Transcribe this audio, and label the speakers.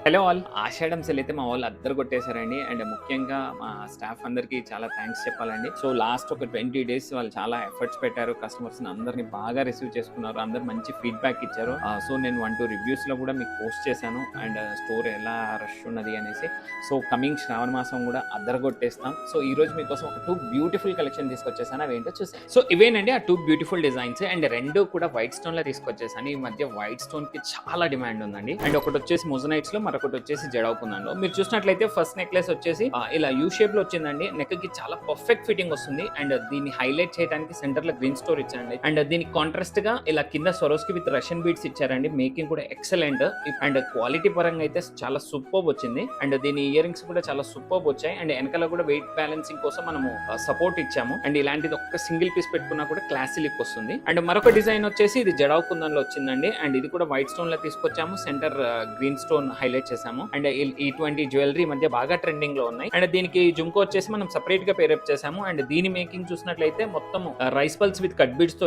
Speaker 1: Hello all! ఆషాఢం sale అయితే మా వాళ్ళు అద్దరు కొట్టేశారండి. అండ్ ముఖ్యంగా మా స్టాఫ్ అందరికీ చాలా థాంక్స్ చెప్పాలండి. సో, లాస్ట్ ఒక 20 డేస్ వాళ్ళు చాలా ఎఫర్ట్స్ పెట్టారు. కస్టమర్స్‌ని అందరిని బాగా రిసీవ్ చేసుకున్నారు. అందరూ మంచి ఫీడ్‌బ్యాక్ ఇచ్చారు. సో, నేను 1, 2 రివ్యూస్‌లో కూడా మీకు పోస్ట్ చేశాను. అండ్ స్టోర్ ఎలా రష్ ఉన్నది అనేసి. సో, కమింగ్ శ్రావణ మాసం కూడా అద్దరగొట్టేస్తాం. సో, ఈరోజు మీకోసం ఒక 2 బ్యూటిఫుల్ కలెక్షన్ తీసుకొచ్చేసాను. అవేంటో చూసేయండి. సో, ఇవేనండి ఆ 2 బ్యూటిఫుల్ డిజైన్స్. అండ్ 2 కూడా వైట్ స్టోన్‌లో తీసుకొచ్చేసాను. ఈ మధ్య వైట్ స్టోన్‌కి చాలా డిమాండ్ ఉందండి. అండ్ ఒకటొచ్చేసి మొజనైట్స్‌లో, మరొకటి వచ్చేసి జడౌకుందంలో. మీరు చూసినట్లయితే ఫస్ట్ నెక్లెస్ వచ్చేసి ఇలా యూ షేప్ లో వచ్చిందండి. నెక్ కి చాలా పర్ఫెక్ట్ ఫిట్టింగ్ వస్తుంది. అండ్ దీన్ని హైలైట్ చేయడానికి సెంటర్ లో గ్రీన్ స్టోర్ ఇచ్చారండి. అండ్ దీనికి కాంట్రాస్ట్ గా ఇలా కింద సొరోస్కి విత్ రష్యన్ బీడ్స్ ఇచ్చారండి. మేకింగ్ కూడా ఎక్సలెంట్. అండ్ క్వాలిటీ పరంగా అయితే చాలా సూపర్ వచ్చింది. అండ్ దీని ఇయర్ రింగ్స్ కూడా చాలా సూపర్ వచ్చాయి. అండ్ వెనకాల కూడా వెయిట్ బ్యాలెన్సింగ్ కోసం మనము సపోర్ట్ ఇచ్చాము. అండ్ ఇలాంటిది ఒక్క సింగిల్ పీస్ పెట్టుకున్నా కూడా క్లాసీ లుక్ వస్తుంది. అండ్ మరొక డిజైన్ వచ్చేసి ఇది జడౌకుందంలో వచ్చిందండి. అండ్ ఇది కూడా వైట్ స్టోన్ లో తీసుకొచ్చాము. సెంటర్ గ్రీన్ స్టోన్ హైలైట్ చేసాము. అండ్ ఇటువంటి జ్యువెలరీ మధ్య బాగా ట్రెండింగ్ లో ఉన్నాయి. అండ్ దీనికి జుంకో వచ్చేసి మనం సెపరేట్ గా పేరప్ చేసాము. అండ్ దీని మేకింగ్ చూసినట్లయితే మొత్తం rice pearls with cut beads తో